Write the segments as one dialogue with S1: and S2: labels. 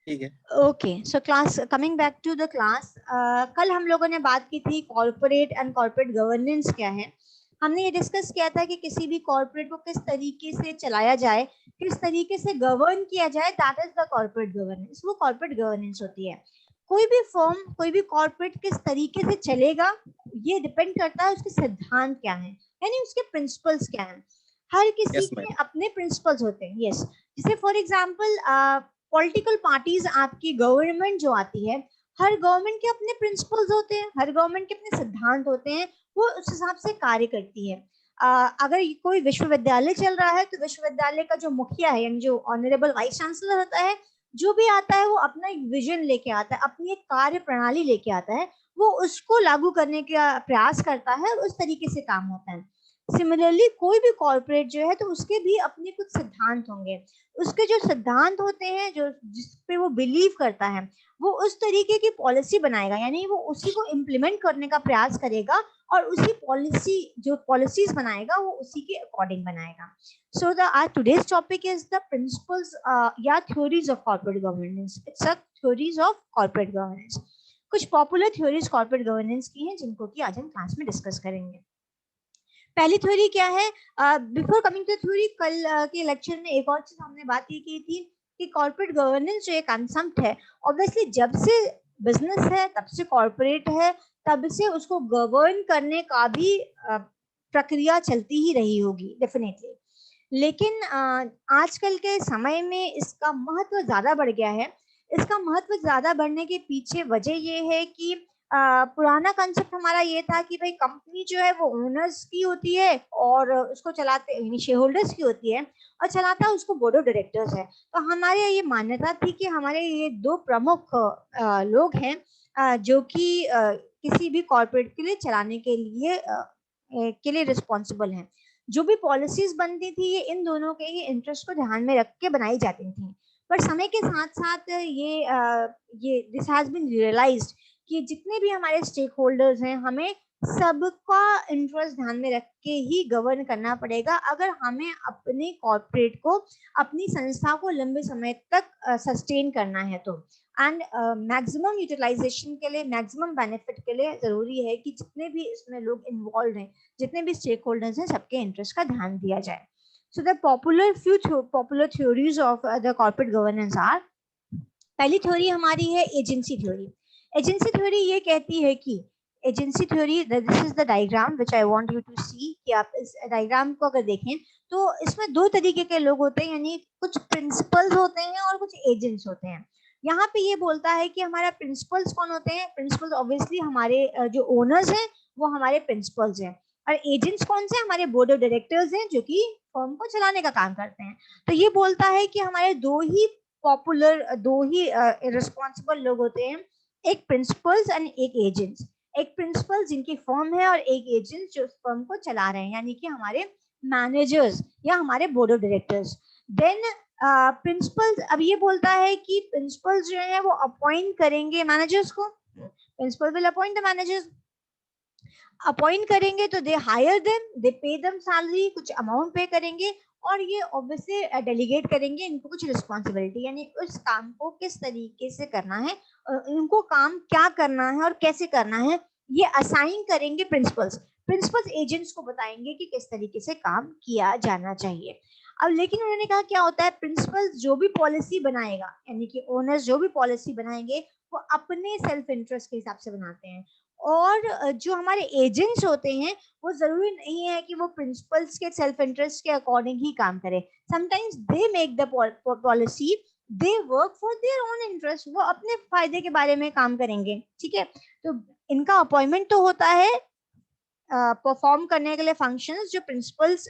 S1: ठीक है।
S2: Okay, so class, coming back to the class, कल हम लोगों ने बात की थी कॉर्पोरेट एंड कॉर्पोरेट गवर्नेंस क्या है। हमने ये डिस्कस किया था कि किसी भी कॉर्पोरेट को किस तरीके से चलाया जाए, किस तरीके से गवर्न किया जाए, that is the corporate governance. वो कॉर्पोरेट गवर्नेंस होती है। कोई भी फर्म, कोई भी कॉर्पोरेट किस तरीके से चलेगा, ये डिपेंड करता है उसके सिद्धांत क्या है, यानी उसके प्रिंसिपल्स क्या हैं। हर किसी
S1: यस मैम।
S2: के अपने प्रिंसिपल्स होते हैं। यस, जैसे फॉर एग्जाम्पल पॉलिटिकल पार्टीज, आपकी गवर्नमेंट जो आती है, हर गवर्नमेंट के अपने प्रिंसिपल्स होते हैं, हर गवर्नमेंट के अपने सिद्धांत होते हैं, वो उस हिसाब से कार्य करती है। अगर कोई विश्वविद्यालय चल रहा है तो विश्वविद्यालय का जो मुखिया है, यानी जो ऑनरेबल वाइस चांसलर होता है, जो भी आता है वो अपना एक विजन लेके आता है, अपनी एक कार्य प्रणाली लेके आता है, वो उसको लागू करने का प्रयास करता है और उस तरीके से काम होता है। सिमिलरली कोई भी कॉर्पोरेट जो है तो उसके भी अपने कुछ सिद्धांत होंगे। उसके जो सिद्धांत होते हैं, जो जिस पे वो बिलीव करता है, वो उस तरीके की पॉलिसी बनाएगा, यानी वो उसी को इम्प्लीमेंट करने का प्रयास करेगा और उसी पॉलिसी, जो पॉलिसीज बनाएगा वो उसी के अकॉर्डिंग बनाएगा। So the are today's topic is the principles या theories of corporate governance. It's a theories of corporate governance. कुछ पॉपुलर थ्योरीज कॉर्पोरेट गवर्नेंस की हैं जिनको कि आज हम क्लास में डिस्कस करेंगे। पहली थ्योरी क्या है? बिफोर कमिंग टू थ्योरी, कल के लेक्चर में एक और चीज हमने बात ये की थी कि कॉर्पोरेट गवर्नेंस जो एक कंसेप्ट है, ऑब्वियसली जब से बिजनेस है तब से कॉर्पोरेट है, तब से उसको गवर्न करने का भी प्रक्रिया चलती ही रही होगी डेफिनेटली। लेकिन आजकल के समय में इसका महत्व ज्यादा बढ़ गया है। इसका महत्व ज्यादा बढ़ने के पीछे वजह ये है कि पुराना कंसेप्ट हमारा ये था कि भाई कंपनी जो है वो ओनर्स की होती है और उसको चलाते, यानी शेयर होल्डर्स की होती है, और चलाता उसको बोर्ड ऑफ डायरेक्टर्स है। तो हमारे यहाँ ये मान्यता थी कि हमारे ये दो प्रमुख लोग हैं जो कि किसी भी कॉर्पोरेट के लिए चलाने के लिए रिस्पॉन्सिबल हैं। जो भी पॉलिसीज बनती थी ये इन दोनों के ही इंटरेस्ट को ध्यान में रख के बनाई जाती थी। पर समय के साथ साथ ये दिस हैज बीन रियलाइज्ड कि जितने भी हमारे स्टेक होल्डर्स हैं, हमें सबका इंटरेस्ट ध्यान में रख के ही गवर्न करना पड़ेगा अगर हमें अपने कॉर्पोरेट को, अपनी संस्था को लंबे समय तक सस्टेन करना है तो। एंड मैक्सिमम यूटिलाइजेशन के लिए, मैक्सिमम बेनिफिट के लिए जरूरी है कि जितने भी इसमें लोग इन्वॉल्व हैं, जितने भी स्टेक होल्डर्स हैं, सबके इंटरेस्ट का ध्यान दिया जाए। So the popular theories of the corporate governance are, पहली थ्योरी हमारी है एजेंसी थ्योरी। एजेंसी थ्योरी ये कहती है कि agency theory, this is the diagram which I want you to see, कि आप इस डायग्राम को अगर देखें तो इसमें दो तरीके के लोग होते हैं, यानी कुछ प्रिंसिपल्स होते हैं और कुछ एजेंट्स होते हैं। यहाँ पे ये बोलता है कि हमारा प्रिंसिपल्स कौन होते हैं। प्रिंसिपल्स ऑब्वियसली हमारे जो ओनर्स हैं वो हमारे प्रिंसिपल्स हैं, और एजेंट्स कौन से? हमारे बोर्ड ऑफ डायरेक्टर्स हैं जो कि फर्म को चलाने का काम करते हैं। तो ये बोलता है कि हमारे दो ही रिस्पॉन्सिबल लोग होते हैं, एक प्रिंसिपल्स एंड एक एजेंट्स। एक प्रिंसिपल जिनकी फर्म है और एक एजेंट जो फर्म को चला रहे हैं, यानी कि हमारे मैनेजर्स या हमारे board of directors. Then principals, अब ये बोलता है कि प्रिंसिपल्स जो है वो अपॉइंट करेंगे मैनेजर्स को। Principal will appoint the managers, appoint करेंगे तो they hire them, they pay them salary, कुछ अमाउंट पे करेंगे, और ये ऑब्वियसली डेलीगेट करेंगे इनको कुछ रिस्पॉन्सिबिलिटी, यानी उस काम को किस तरीके से करना है, इनको काम क्या करना है और कैसे करना है, ये असाइन करेंगे प्रिंसिपल्स। प्रिंसिपल्स एजेंट्स को बताएंगे कि किस तरीके से काम किया जाना चाहिए। अब लेकिन उन्होंने कहा क्या होता है, प्रिंसिपल्स जो भी पॉलिसी बनाएगा, यानी कि ओनर्स जो भी पॉलिसी बनाएंगे वो अपने सेल्फ इंटरेस्ट के हिसाब से बनाते हैं, और जो हमारे एजेंट्स होते हैं वो जरूरी नहीं है कि वो प्रिंसिपल्स के सेल्फ इंटरेस्ट के अकॉर्डिंग ही काम करें। Sometimes they make the policy, they work for their own interest, वो अपने फायदे के बारे में काम करेंगे। ठीक है, तो इनका अपॉइंटमेंट तो होता है परफॉर्म करने के लिए फंक्शंस जो प्रिंसिपल्स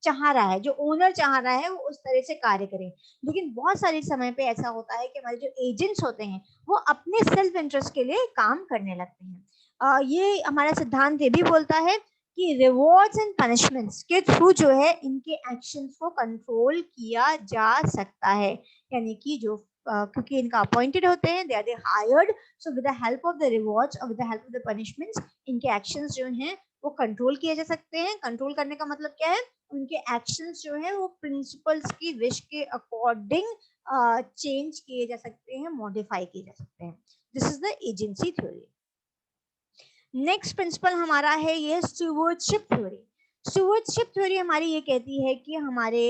S2: चाह रहा है, जो ओनर चाह रहा है वो उस तरह से कार्य करें। लेकिन बहुत सारे समय पे ऐसा होता है कि हमारे जो एजेंट्स होते हैं वो अपने सेल्फ इंटरेस्ट के लिए काम करने लगते हैं। ये हमारा सिद्धांत ये भी बोलता है कि रिवॉर्ड्स एंड पनिशमेंट्स के थ्रू जो है इनके एक्शंस को कंट्रोल किया जा सकता है, यानी कि जो क्योंकि इनका अपॉइंटेड होते हैं, they are hired, so with the help of the rewards और with the help of the punishments इनके एक्शंस जो हैं वो कंट्रोल किए जा सकते हैं। कंट्रोल करने का मतलब क्या है? उनके एक्शंस जो है वो प्रिंसिपल्स की विश के अकॉर्डिंग चेंज किए जा सकते हैं, मॉडिफाई किए जा सकते हैं. This is the agency theory. Next principle हमारा है ये स्टूवर्डशिप थ्योरी. स्टूवर्डशिप थ्योरी हमारी ये कहती है कि हमारे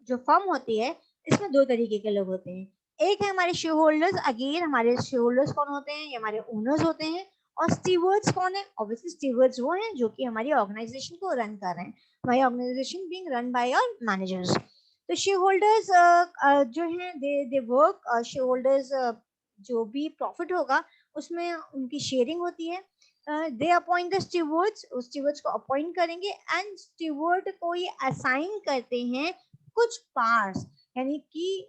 S2: जो फर्म होती है इसमें दो तरीके के लोग होते हैं. एक है हमारे शेयर होल्डर्स. अगेन हमारे शेयर होल्डर्स कौन होते हैं? ये हमारे ओनर्स होते हैं. और स्टीवर्ड्स कौन है? ऑब्वियसली स्टीवर्ड्स वो हैं जो कि हमारी ऑर्गेनाइजेशन को रन कर रहे हैं. हमारी organization being run by our managers. तो शेयर होल्डर्स जो हैं दे वर्क. शेयर होल्डर्स जो भी प्रॉफिट होगा उसमें उनकी शेयरिंग होती है. दे अपॉइंट द स्टीवर्ड्स. उस स्टीवर्ड्स को अपॉइंट करेंगे एंड स्टीवर्ड को ये असाइन करते हैं कुछ पावर्स. यानी कि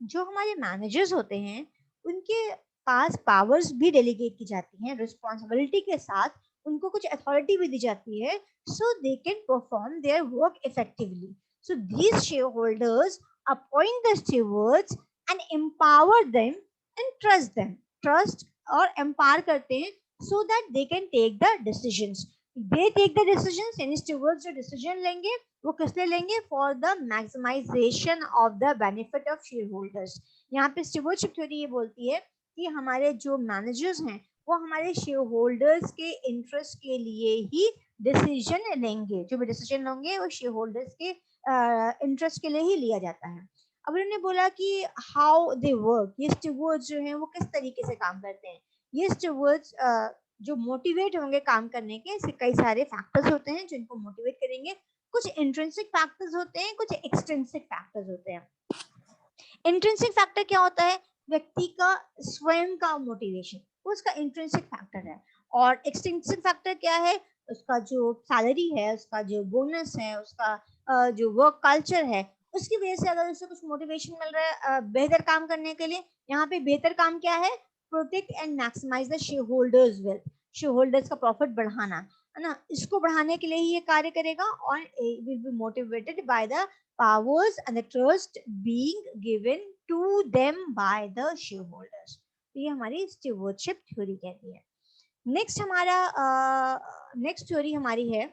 S2: जो हमारे मैनेजर्स होते हैं उनके पास पावर्स भी डेलीगेट की जाती हैं. रिस्पॉन्सिबिलिटी के साथ उनको कुछ अथॉरिटी भी दी जाती है so they can perform their work effectively. So these share holders appoint the stewards and empower them and trust them. Trust और एम्पावर करते हैं so that they can take the decisions. They take the decisions. यानी stewards जो decision लेंगे वो किस लिए लेंगे? For the maximization of the benefit of shareholders. यहाँ पे stewardship theory ये बोलती है कि हमारे जो managers हैं वो हमारे shareholders के interest के लिए ही decision लेंगे. जो भी decision लेंगे वो shareholders के interest के लिए ही लिया जाता है. अब उन्होंने बोला कि how they work. ये stewards जो हैं वो किस तरीके से काम करते हैं? ये स्टीवर्ड्स जो मोटिवेट होंगे काम करने के, ऐसे कई सारे फैक्टर्स होते हैं जिनको मोटिवेट करेंगे. कुछ इंट्रिंसिक फैक्टर्स होते हैं, कुछ एक्सट्रिंसिक फैक्टर्स होते हैं. इंट्रिंसिक फैक्टर क्या होता है? व्यक्ति का स्वयं का मोटिवेशन, वो उसका इंट्रिंसिक फैक्टर है. और एक्सट्रिंसिक फैक्टर क्या है? उसका जो सैलरी है, उसका जो बोनस है, उसका जो वर्क कल्चर है, उसकी वजह से अगर उसे कुछ मोटिवेशन मिल रहा है बेहतर काम करने के लिए. यहाँ पे बेहतर काम क्या है? Protect and maximize the shareholders wealth. Shareholders का प्रॉफिट बढ़ाना है ना, इसको बढ़ाने के लिए ही ये कार्य करेगा. और will be motivated by the powers and the trust being given to them by the shareholders. तो ये हमारी स्टीवर्डशिप थ्योरी कहती है. नेक्स्ट हमारा नेक्स्ट थ्योरी हमारी है,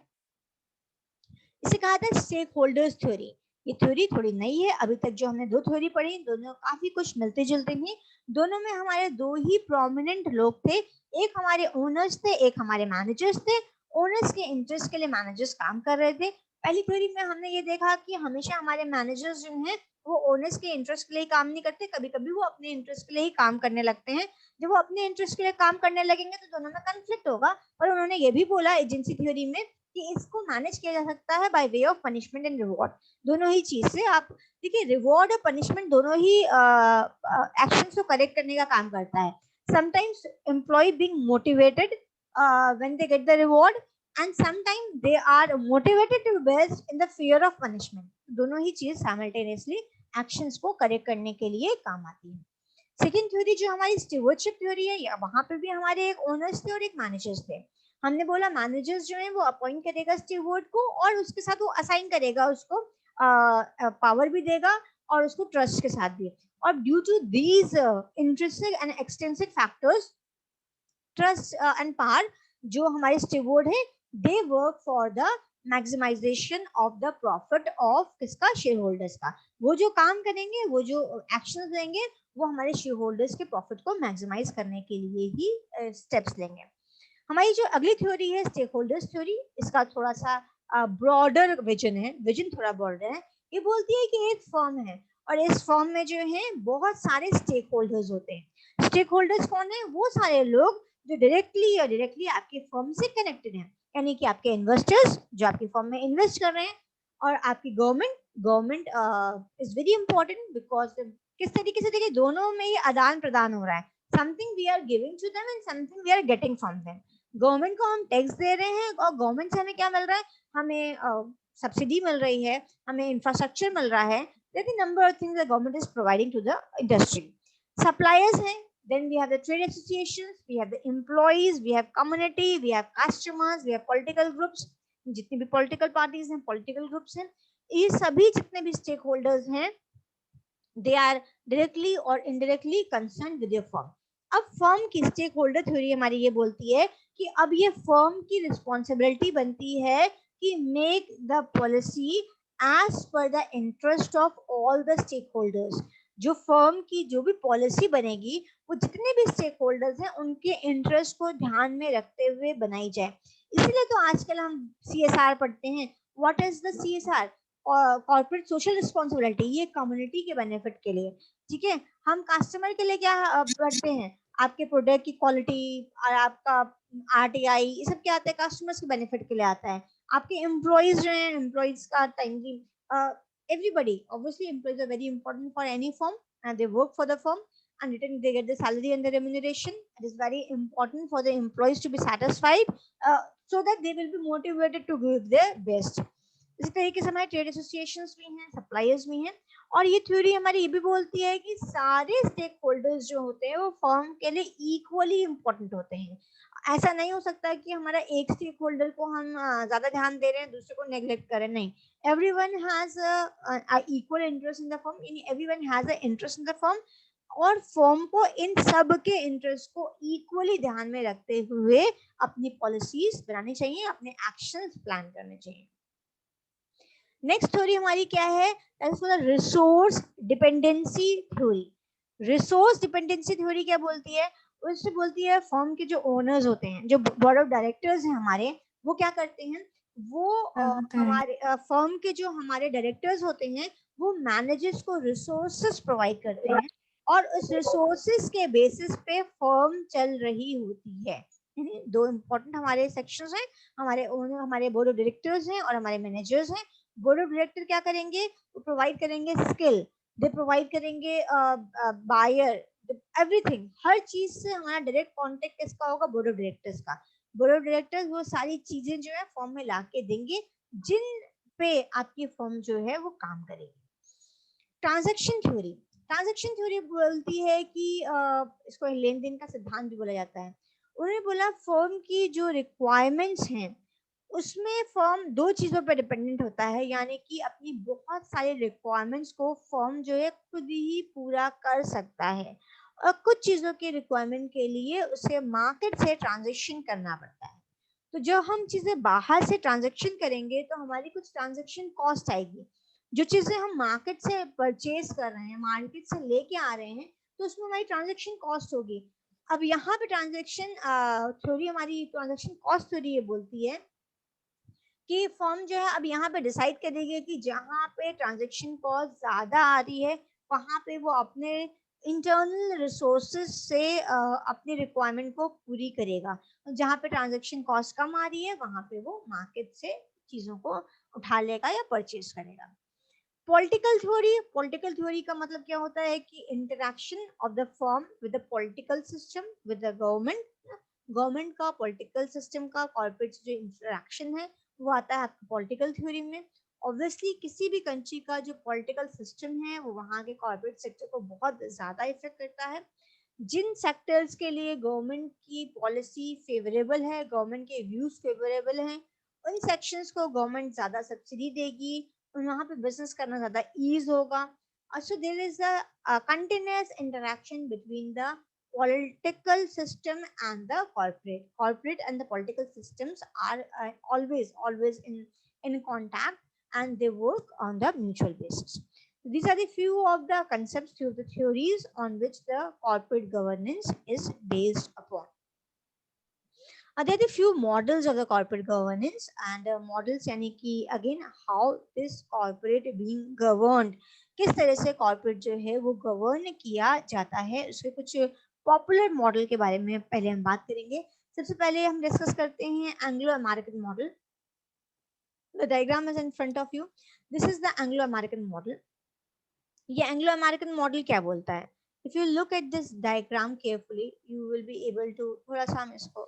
S2: इसे कहा था स्टेक होल्डर्स थ्योरी. ये थ्योरी थोड़ी नई है. अभी तक जो हमने दो थ्योरी पढ़ी दोनों काफी कुछ मिलते जुलते थे. दोनों में हमारे दो ही प्रोमिनेंट लोग थे. एक हमारे ओनर्स थे, एक हमारे मैनेजर्स थे. ओनर्स के इंटरेस्ट के लिए मैनेजर्स काम कर रहे थे. पहली थ्योरी में हमने ये देखा कि हमेशा हमारे मैनेजर्स जो हैं वो ओनर्स के इंटरेस्ट के लिए काम नहीं करते. कभी कभी वो अपने इंटरेस्ट के लिए ही काम करने लगते हैं. जब वो अपने इंटरेस्ट के लिए काम करने लगेंगे तो दोनों में कन्फ्लिक्ट होगा. और उन्होंने ये भी बोला एजेंसी थ्योरी में कि इसको मैनेज किया जा सकता है by way of punishment and reward. दोनों ही चीज से आप देखिए, रिवॉर्ड और पनिशमेंट दोनों ही एक्शंस को करेक्ट करने का काम करता है. Sometimes employ being motivated when they get the reward and sometimes they are motivated to best in the fear of punishment. दोनों ही चीज साइमल्टेनियसली एक्शंस को करेक्ट करने के लिए काम आती है. सेकेंड थ्योरी जो हमारी स्टीवर्डशिप थ्योरी है, वहां पे भी हमारे एक ओनर्स थे और एक मैनेजर्स थे. हमने बोला मैनेजर्स जो है वो अपॉइंट करेगा स्टीवर्ड को और उसके साथ वो असाइन करेगा, उसको पावर भी देगा और उसको ट्रस्ट के साथ भी. और due to these intrinsic and extrinsic factors, trust and power, जो हमारे स्टीवर्ड है they work for the maximization of the profit of किसका? शेयर होल्डर्स का. वो जो काम करेंगे, वो जो एक्शन लेंगे, वो हमारे शेयर होल्डर्स के प्रॉफिट को मैक्सिमाइज करने के लिए ही स्टेप्स लेंगे. हमारी जो अगली थ्योरी है स्टेक होल्डर्स थ्योरी, इसका थोड़ा सा ब्रॉडर विजन है. विजन थोड़ा ब्रॉडर है. ये बोलती है कि एक फर्म है और इस फर्म में जो है बहुत सारे स्टेक होल्डर्स होते हैं. स्टेक होल्डर्स कौन है? वो सारे लोग जो डायरेक्टली या डायरेक्टली आपके फर्म से कनेक्टेड हैं. यानी कि आपके इन्वेस्टर्स जो आपकी फर्म में इन्वेस्ट कर रहे हैं, और आपकी government. Government is very important because किस तरीके से देखिए दोनों में ही आदान प्रदान हो रहा है. Something we are giving to them and something we are getting from them. Government को हम टैक्स दे रहे हैं और गवर्नमेंट से हमें क्या मिल रहा है? हमें सब्सिडी मिल रही है, हमें इंफ्रास्ट्रक्चर मिल रहा है. There are a number of things the government is providing to the industry. Suppliers हैं, then we have the trade associations, we have the employees, we have community, we have customers, we have political groups. जितनी भी political parties हैं, political groups हैं, ये सभी जितने भी stakeholders हैं, they are directly or indirectly concerned with your firm. अब फर्म की स्टेक होल्डर थ्योरी हमारी ये बोलती है कि अब ये फर्म की रिस्पॉन्सिबिलिटी बनती है कि make the policy as per the interest of all the stakeholders. जो फर्म की जो भी पॉलिसी बनेगी वो जितने भी स्टेक होल्डर्स हैं उनके इंटरेस्ट को ध्यान में रखते हुए बनाई जाए। इसीलिए तो आजकल हम CSR पढ़ते हैं। What is the CSR? Corporate social responsibility. ये कम्युनिटी के बेनिफिट के लिए, ठीक है। हम कस्टमर के लिए क्या पढ़ते हैं? आपके प्रोडक्ट की क्वालिटी और आपका RTI, ये सब क्या आता है? कस्टमर्स के बेनिफिट के लिए आता है। आपके एम्प्लॉइज जो हैं, एम्प्लॉइज का timely, everybody, obviously employees are very important for any firm, and they work for the firm, and return they get the salary and the remuneration. It is very important for the employees to be satisfied, so that they will be motivated to give their best. इसी तरीके से हमारे trade associations भी हैं, suppliers भी हैं। और ये थ्योरी हमारी ये भी बोलती है कि सारे स्टेक होल्डर्स जो होते हैं वो फर्म के लिए इक्वली इम्पोर्टेंट होते हैं। ऐसा नहीं हो सकता कि हमारा एक स्टेक होल्डर को हम ज्यादा ध्यान दे रहे हैं, दूसरे को नेग्लेक्ट करें, नहीं। everyone has a equal interest in the firm, everyone has an interest in the firm, और फर्म को इन सब के इंटरेस्ट को इक्वली ध्यान में रखते हुए अपनी पॉलिसीज बनानी चाहिए, अपने एक्शंस प्लान करने चाहिए। नेक्स्ट थ्योरी हमारी क्या है? Resource dependency theory. Resource dependency theory क्या बोलती है? उससे बोलती है फर्म के जो ओनर्स होते हैं, जो बोर्ड ऑफ डायरेक्टर्स हैं हमारे, वो क्या करते हैं? वो हमारे फर्म के जो हमारे डायरेक्टर्स होते हैं वो मैनेजर्स को रिसोर्सेस प्रोवाइड करते हैं, और उस रिसोर्सेस के बेसिस पे फर्म चल रही होती है। दो इंपॉर्टेंट हमारे सेक्शंस हैं, हमारे ओनर, हमारे बोर्ड ऑफ डायरेक्टर्स हैं, और हमारे मैनेजर्स हैं। बोर्ड ऑफ डायरेक्टर क्या करेंगे? वो प्रोवाइड करेंगे स्किल, दे प्रोवाइड करेंगे बायर, एवरीथिंग। हर चीज से हमारा डायरेक्ट कांटेक्ट किसका होगा? बोर्ड ऑफ डायरेक्टर्स का। बोर्ड ऑफ डायरेक्टर्स वो सारी चीजें जो है फर्म में ला के देंगे जिन पे आपकी फर्म जो है वो काम करेगी। Transaction theory. ट्रांजैक्शन थ्योरी बोलती है कि इसको लेन देन का सिद्धांत भी बोला जाता है। उन्होंने बोला फर्म की जो रिक्वायरमेंट्स हैं उसमें फर्म दो चीजों पर डिपेंडेंट होता है, यानी कि अपनी बहुत सारी रिक्वायरमेंट्स को फर्म जो है खुद ही पूरा कर सकता है, और कुछ चीजों की रिक्वायरमेंट के लिए उसे मार्केट से ट्रांजेक्शन करना पड़ता है। तो जब हम चीजें बाहर से ट्रांजेक्शन करेंगे तो हमारी कुछ ट्रांजेक्शन कॉस्ट आएगी। जो चीजें हम मार्केट से परचेज कर रहे हैं, मार्केट से लेके आ रहे हैं, तो उसमें हमारी ट्रांजेक्शन कॉस्ट होगी। अब यहाँ पे ट्रांजेक्शन थ्योरी, हमारी ट्रांजेक्शन कॉस्ट थ्योरी ये बोलती है कि फर्म जो है अब यहाँ पे डिसाइड करेगी कि जहाँ पे ट्रांजेक्शन कॉस्ट ज्यादा आ रही है वहां पे वो अपने इंटरनल रिसोर्सेज से अपनी रिक्वायरमेंट को पूरी करेगा। जहाँ पे ट्रांजेक्शन कॉस्ट कम आ रही है वहां पे वो मार्केट से चीजों को उठा लेगा या परचेज करेगा। Political theory. पॉलिटिकल थ्योरी का मतलब क्या होता है कि interaction of the firm with the political system, with the government. Government का, पॉलिटिकल सिस्टम का, कॉर्पोरेट जो इंटरेक्शन है वो आता है आपको पॉलिटिकल थ्योरी में। ऑब्वियसली किसी भी कंट्री का जो पॉलिटिकल सिस्टम है वो वहाँ के कॉर्पोरेट सेक्टर को बहुत ज्यादा इफेक्ट करता है। जिन सेक्टर्स के लिए गवर्नमेंट की पॉलिसी फेवरेबल है, गवर्नमेंट के व्यूज फेवरेबल हैं, उन सेक्शंस को गवर्नमेंट ज्यादा सब्सिडी देगी, वहाँ पे बिजनेस करना ज्यादा ईज होगा। So there is a continuous interaction between the political system and the corporate and the political systems are always in contact, and they work on the mutual basis. These are the few of the concepts, few of the theories on which the corporate governance is based upon. There are the few models of the corporate governance, and models यानी कि again how this corporate being governed, किस तरह से corporate जो है वो govern किया जाता है, उसके कुछ पॉपुलर मॉडल के बारे में पहले हम बात करेंगे। सबसे पहले हम डिस्कस करते हैं Anglo American model. The diagram is in front of you. This is the Anglo-American model. ये एंग्लो अमेरिकन मॉडल क्या बोलता है? If you look at this diagram carefully you will be able to, थोड़ा सा हम इसको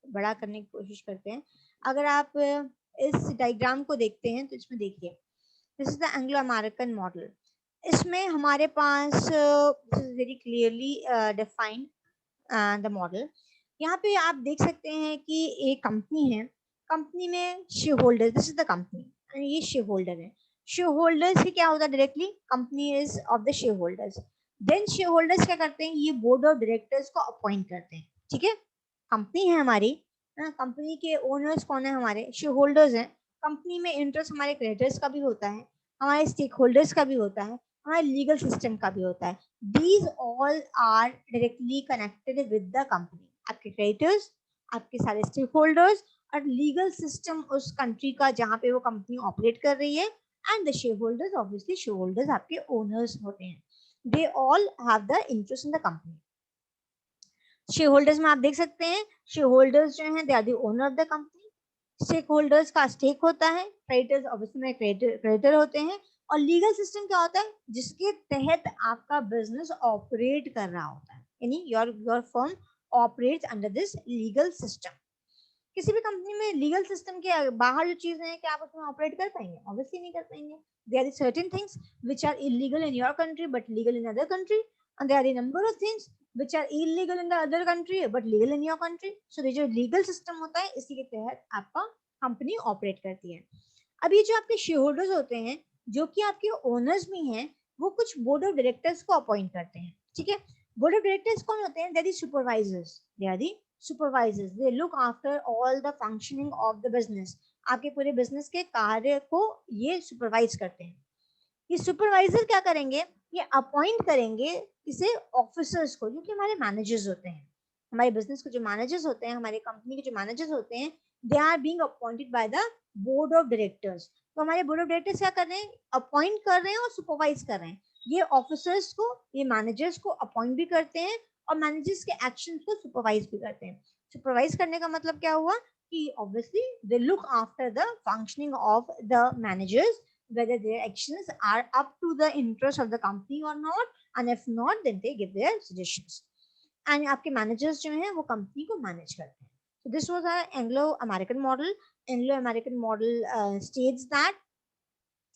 S2: बड़ा करने की कोशिश करते हैं। अगर आप इस डायग्राम को देखते हैं तो इसमें देखिए, this is the Anglo American model. इसमें हमारे पास very clearly defined the model. यहाँ पे आप देख सकते हैं कि एक कंपनी है, कंपनी में share holder, this is the company, ये शेयर होल्डर है। शेयर होल्डर्स ही क्या होता है? Directly company is of the share holders. Then share holders क्या करते हैं? ये बोर्ड ऑफ डायरेक्टर्स को अपॉइंट करते हैं, ठीक है। कंपनी है हमारी, कंपनी के ओनर्स कौन है? हमारे शेयर होल्डर्स हैं। कंपनी में इंटरेस्ट हमारे क्रेडिटर्स का भी होता है, हमारे स्टेक होल्डर्स का भी होता है, हमारे लीगल सिस्टम का भी होता है. These all are directly connected with the company. आपके क्रेडिटर्स, आपके सारे स्टेक होल्डर्स और लीगल सिस्टम उस कंट्री का जहाँ पे वो कंपनी ऑपरेट कर रही है, and the share holders, obviously share holders आपके ओनर्स होते हैं. They all have the interest in the company. Share holders में आप देख सकते हैं, शेयर होल्डर्स जो हैं they are the owner of the company. Stake holders का स्टेक होता है, क्रेडिटर्स ऑब्वियसली में क्रेडिटर होते हैं, और लीगल सिस्टम क्या होता है, जिसके तहत आपका बिजनेस ऑपरेट कर रहा होता है, यानी your firm operates under this legal system. किसी भी कंपनी में लीगल सिस्टम के बाहर जो चीजें हैं, क्या आप उसमें ऑपरेट कर पाएंगे? ऑब्वियसली नहीं कर पाएंगे. There are certain things which are illegal in your country but legal in other country, and there are a number of things which are illegal in the other country but legal in your country. So ये जो legal system होता है, इसी के तहत आपका company operate करती है. अब ये जो आपके शेयर होल्डर्स होते हैं, जो कि आपके ओनर्स भी हैं, वो कुछ बोर्ड ऑफ डायरेक्टर्स को अपॉइंट करते हैं. ठीक है, बोर्ड ऑफ डायरेक्टर्स कौन होते हैं? They are the supervisors. They are the supervisors. They look after all the functioning of the business. आपके पूरे बिजनेस के कार्य को ये सुपरवाइज करते हैं. ये सुपरवाइजर क्या करेंगे? ये अपॉइंट करेंगे इसे ऑफिसर्स को, जो कि हमारे मैनेजर्स होते हैं. हमारे बिजनेस के जो मैनेजर्स होते हैं, हमारे कंपनी के जो मैनेजर्स होते हैं, they are being appointed by the board of directors. तो हमारे बोर्ड ऑफ डायरेक्टर्स क्या कर रहे हैं? अपॉइंट कर रहे हैं और सुपरवाइज कर रहे हैं. ये ऑफिसर्स को, ये मैनेजर्स को अपॉइंट भी करते हैं और मैनेजर्स के एक्शंस को सुपरवाइज भी करते हैं. सुपरवाइज करने का मतलब क्या हुआ कि obviously they look after the functioning of the managers, whether their actions are up to the interest of the company or not, and if not then they give their suggestions. And आपके managers जो हैं वो company को manage करते हैं. So this was our Anglo-American model. Anglo-American model states that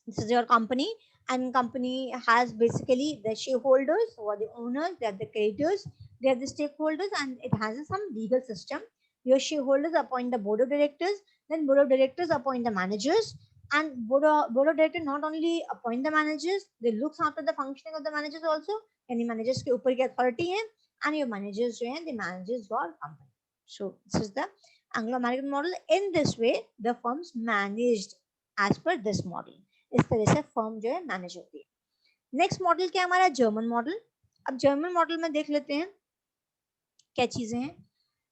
S2: this is your company, and company has basically the shareholders who are the owners, they are the creditors, they are the stakeholders, and it has some legal system. Your shareholders appoint the board of directors, then board of directors appoint the managers, and board of directors not only appoint the managers, they looks after the functioning of the managers also. Any managers के ऊपर की authority है, and your managers जो हैं, they manages your company. So this is the Anglo-American model. In this way, the firms managed as per this model. इस तरह से firm जो है मैनेज होती है. नेक्स्ट मॉडल क्या है हमारा? German model. अब जर्मन मॉडल में देख लेते हैं क्या चीजें हैं.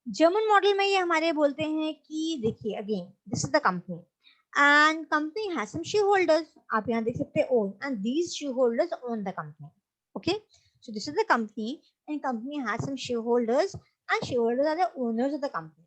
S2: जर्मन मॉडल में ये हमारे बोलते हैं कि देखिए, again this is the company and company has some share holders. आप यहाँ देख सकते हैं own, and these share holders own the company. Okay, so this is the company and company has some share holders and share holders are the owners of the company.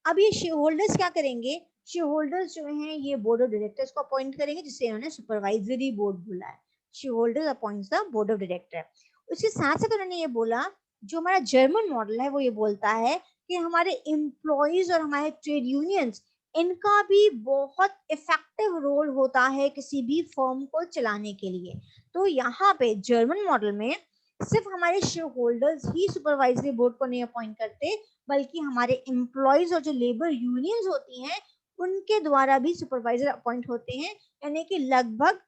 S2: अब ये share holders क्या करेंगे? Share holders जो हैं ये board of directors को appoint करेंगे, जिसे इन्होंने सुपरवाइजरी बोर्ड बोला है. Share holders appoints the board of director. उसके साथ साथ उन्होंने ये बोला, जो हमारा जर्मन मॉडल है वो ये बोलता है कि हमारे एम्प्लॉइज और हमारे ट्रेड यूनियंस, इनका भी बहुत इफेक्टिव रोल होता है किसी भी फर्म को चलाने के लिए. तो यहाँ पे जर्मन मॉडल में सिर्फ हमारे शेयर होल्डर्स ही सुपरवाइजरी बोर्ड को नहीं अपॉइंट करते, बल्कि हमारे एम्प्लॉयज और जो लेबर यूनियंस होती हैं उनके द्वारा भी सुपरवाइजर अपॉइंट होते हैं. यानी कि लगभग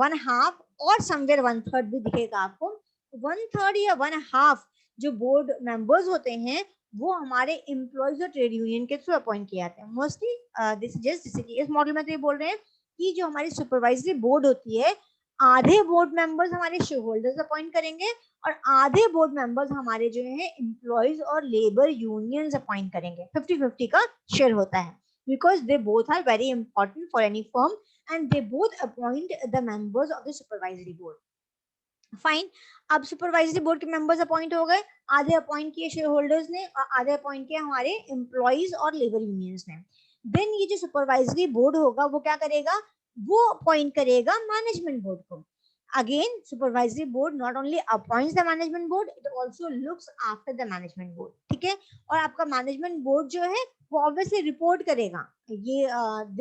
S2: 1/2 और समवेयर 1/3 भी दिखेगा आपको. 1/3 या 1/2 जो बोर्ड मेंबर्स होते हैं वो हमारे एम्प्लॉयज और ट्रेड यूनियन के थ्रू अपॉइंट किए जाते हैं. मोस्टली दिस जस्ट जैसे कि इस मॉडल में तो ये बोल रहे हैं कि जो हमारी सुपरवाइजरी बोर्ड होती है, आधे बोर्ड मेंबर्स हमारे शेयर होल्डर्स अपॉइंट करेंगे और आधे बोर्ड मेंबर्स हमारे जो है एम्प्लॉयज और लेबर यूनियंस अपॉइंट करेंगे. 50-50 का शेयर होता है, because they both are very important for any firm and they both appoint the members of the supervisory board. Fine. अब सुपरवाइजरी बोर्ड के मेंबर्स अपॉइंट हो गए, आधे अपॉइंट किए शेयर होल्डर्स ने और आधे अपॉइंट किए हमारे एम्प्लॉयज और लेबर यूनियंस ने. देन ये जो सुपरवाइजरी बोर्ड होगा वो क्या करेगा? वो अपॉइंट करेगा मैनेजमेंट बोर्ड को. Again, supervisory board not only appoints the management board, it also looks after the management board. ठीक है, और आपका मैनेजमेंट बोर्ड जो है वो ऑब्वियसली रिपोर्ट करेगा. ये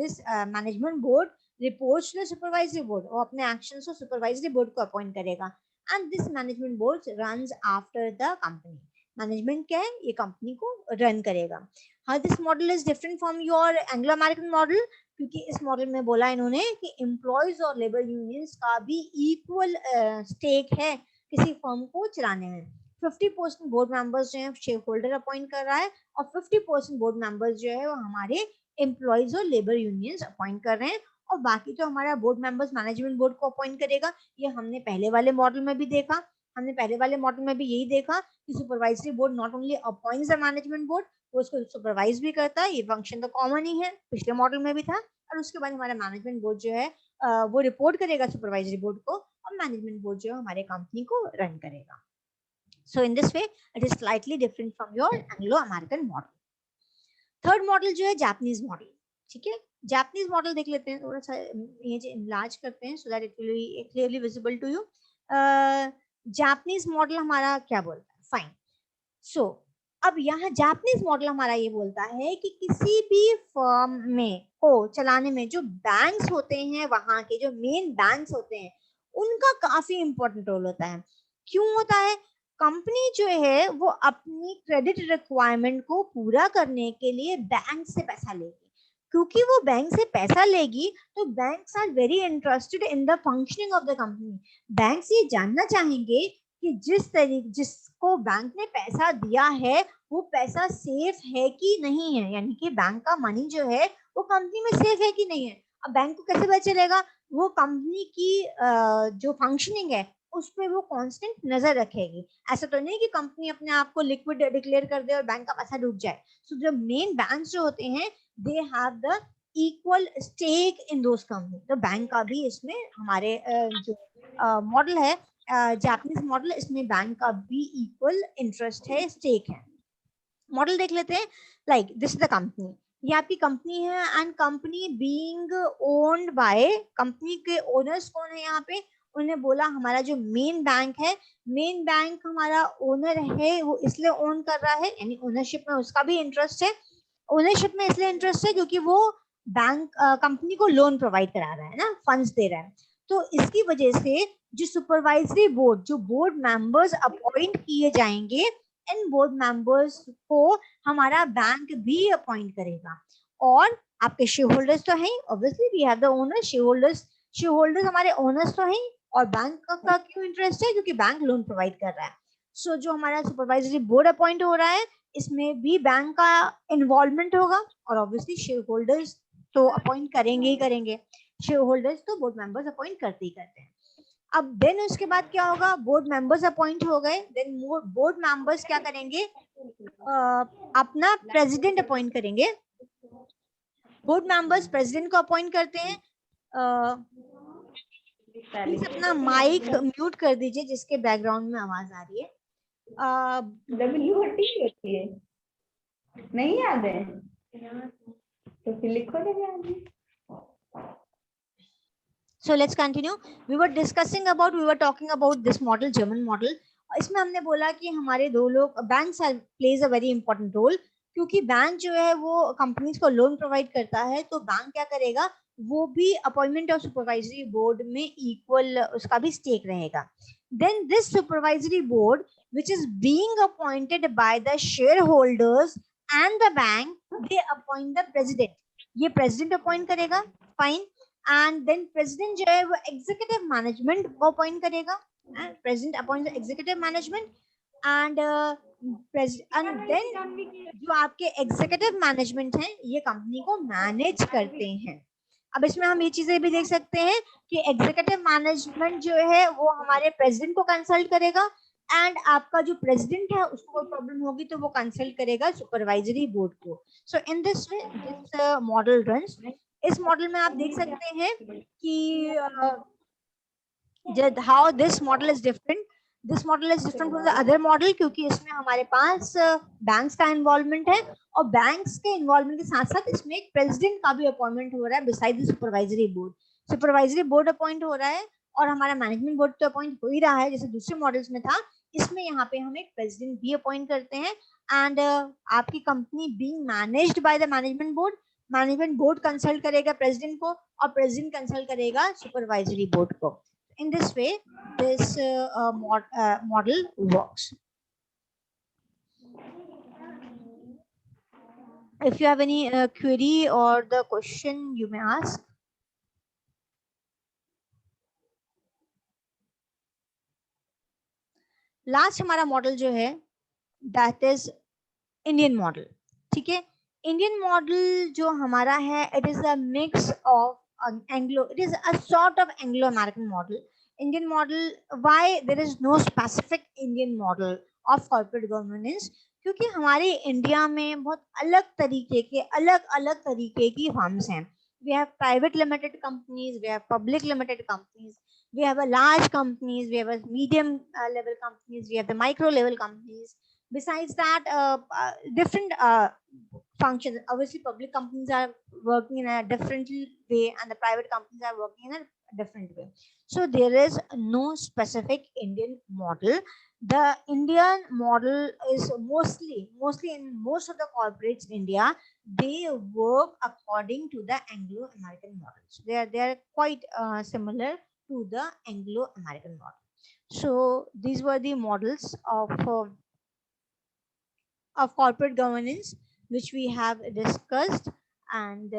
S2: this management board reports to the supervisory board, वो अपने एक्शंस को सुपरवाइजरी बोर्ड को अपॉइंट करेगा. And this management board runs after the company. Management क्या है? ये कंपनी को रन करेगा. हाँ, this model is different from your Anglo American model, क्योंकि इस मॉडल में बोला इन्होंने कि एम्प्लॉयज और लेबर यूनियंस का भी इक्वल स्टेक है किसी फर्म को चलाने में. 50% बोर्ड मेंबर्स जो है शेयर होल्डर अपॉइंट कर रहा है और 50% बोर्ड मेंबर्स जो है वो हमारे एम्प्लॉयज और लेबर यूनियंस अपॉइंट कर रहे हैं. और बाकी तो हमारा बोर्ड मेंबर्स मैनेजमेंट बोर्ड को अपॉइंट करेगा। ये हमने पहले वाले मॉडल में भी देखा, हमने पहले वाले मॉडल में भी यही देखा कि supervisory board not only appoints the management board, वो उसको सुपरवाइज भी करता है। ये फंक्शन तो कॉमन ही है, पिछले मॉडल में भी था। और उसके बाद हमारा मैनेजमेंट बोर्ड जो है वो रिपोर्ट करेगा सुपरवाइजरी बोर्ड को, और मैनेजमेंट बोर्ड जो है हमारे कंपनी को रन करेगा। So in this way, it is slightly different from your Anglo-American model. Third model जो है जापानीज मॉडल, ठीक है। जापानीज मॉडल देख लेते हैं, थोड़ा सा ये इनलार्ज करते हैं so that it will be clearly visible to you. Japanese model हमारा क्या बोलता है, फाइन। सो अब यहाँ जापानीज मॉडल हमारा ये बोलता है कि किसी भी फर्म में को चलाने में जो बैंक्स होते हैं, वहां के जो मेन बैंक्स होते हैं, उनका काफी इंपॉर्टेंट रोल होता है। क्यों होता है? कंपनी जो है वो अपनी क्रेडिट रिक्वायरमेंट को पूरा करने के लिए बैंक से पैसा लेगी। क्योंकि वो बैंक से पैसा लेगी तो banks are very interested in the functioning of the company. Banks ये जानना चाहेंगे कि जिसको बैंक ने पैसा दिया है वो पैसा सेफ है कि नहीं है, यानी कि बैंक का मनी जो है वो कंपनी में सेफ है कि नहीं है। अब बैंक को कैसे पता चलेगा? वो कंपनी की जो फंक्शनिंग है उस पर वो कांस्टेंट नजर रखेगी। ऐसा तो नहीं कि कंपनी अपने आप को लिक्विड डिक्लेयर कर दे और बैंक का पैसा डूब जाए। सो जो मेन बैंक्स जो होते हैं they have the equal stake in those company. तो बैंक का भी इसमें हमारे जो मॉडल है जापानीज मॉडल, इसमें बैंक का भी इक्वल इंटरेस्ट है, स्टेक है। मॉडल देख लेते हैं। Like this is the company, ये आपकी कंपनी है and company being owned by, company के ओनर्स कौन है यहाँ पे? उन्होंने बोला हमारा जो मेन बैंक है, मेन बैंक हमारा ओनर है, वो इसलिए ओन कर रहा है, यानी ओनरशिप में उसका भी इंटरेस्ट है। ओनरशिप में इसलिए इंटरेस्ट है क्योंकि वो बैंक कंपनी को लोन प्रोवाइड करा रहा है ना, फंड्स दे रहा है। तो इसकी वजह से जो सुपरवाइजरी बोर्ड, जो बोर्ड मेंबर्स अपॉइंट किए जाएंगे, इन बोर्ड मेंबर्स को हमारा बैंक भी अपॉइंट करेगा। और आपके शेयर होल्डर्स तो हैं, obviously we have the owner, share holders हमारे ओनर्स तो हैं। और बैंक का क्यों इंटरेस्ट है? क्योंकि बैंक लोन प्रोवाइड कर रहा है। सो जो हमारा सुपरवाइजरी बोर्ड अपॉइंट हो रहा है इसमें भी बैंक का इन्वॉल्वमेंट होगा, और ऑब्वियसली शेयर होल्डर्स तो अपॉइंट करेंगे ही करेंगे। शेयर होल्डर्स तो बोर्ड मेंबर्स अपॉइंट करते ही करते हैं। अब देन उसके बाद क्या होगा? बोर्ड मेंबर्स अपॉइंट हो गए, देन बोर्ड मेंबर्स क्या करेंगे? अपना प्रेसिडेंट अपॉइंट करेंगे। बोर्ड मेंबर्स प्रेसिडेंट को अपॉइंट करते हैं। प्लीज अपना माइक म्यूट कर दीजिए जिसके बैकग्राउंड में आवाज आ रही है।
S1: WHT होती है, नहीं याद है तो फिर लिखो याद है।
S2: So let's continue. We were talking about this model, German model. इसमें हमने बोला कि हमारे दो लोग, bank pledge a very important role, क्योंकि बैंक जो है वो कंपनीज को लोन प्रोवाइड करता है। तो बैंक क्या करेगा? वो भी अपॉइंटमेंट ऑफ सुपरवाइजरी बोर्ड में इक्वल उसका भी स्टेक रहेगा। Then this supervisory board which is being appointed by the shareholders and the bank, they appoint the president. ये president अपॉइंट करेगा, फाइन। एंड देन प्रेसिडेंट जो है वो एग्जीक्यूटिव मैनेजमेंट को अपॉइंट करेगा, president appoint executive management and then जो आपके executive management हैं ये कंपनी को मैनेज करते हैं। अब इसमें हम ये चीजें भी देख सकते हैं कि एग्जीक्यूटिव मैनेजमेंट जो है वो हमारे प्रेसिडेंट को कंसल्ट करेगा, एंड आपका जो प्रेसिडेंट है उसको कोई प्रॉब्लम होगी तो वो कंसल्ट करेगा सुपरवाइजरी बोर्ड को। So in this way this model runs. इस मॉडल में आप देख सकते हैं कि how this model is different. This model is different from the other model, क्योंकि इसमें हमारे पास बैंक्स का इन्वॉल्वमेंट है, और बैंक्स के इन्वॉल्वमेंट के साथ साथ इसमें एक प्रेसिडेंट का भी अपॉइंटमेंट हो रहा है beside the supervisory board. Supervisory board appoint हो रहा है और हमारा मैनेजमेंट बोर्ड तो अपॉइंट हो ही रहा है जैसे दूसरे मॉडल्स में था। इसमें यहाँ पे हम एक प्रेसिडेंट भी अपॉइंट करते हैं, एंड आपकी company being managed by the management board, management board consult करेगा प्रेसिडेंट को और प्रेसिडेंट कंसल्ट करेगा सुपरवाइजरी बोर्ड को। इन this way this model works. If you have any query or the question you may ask. Last हमारा model जो है that is Indian model, ठीक है। इंडियन मॉडल जो हमारा है it is a mix of an Anglo, it is a sort of Anglo-American model. Indian model, why there is no specific Indian model of corporate governance? क्योंकि हमारे India में बहुत अलग अलग तरीके की फर्म्स हैं. We have private limited companies, we have public limited companies, we have a large companies, we have a medium level companies, we have the micro level companies. Besides that, different functions. Obviously, public companies are working in a different way, and the private companies are working in a different way. So there is no specific Indian model. The Indian model is mostly in most of the corporates in India, they work according to the Anglo-American models. They are quite similar to the Anglo-American model. So these were the models of corporate governance which we have discussed, and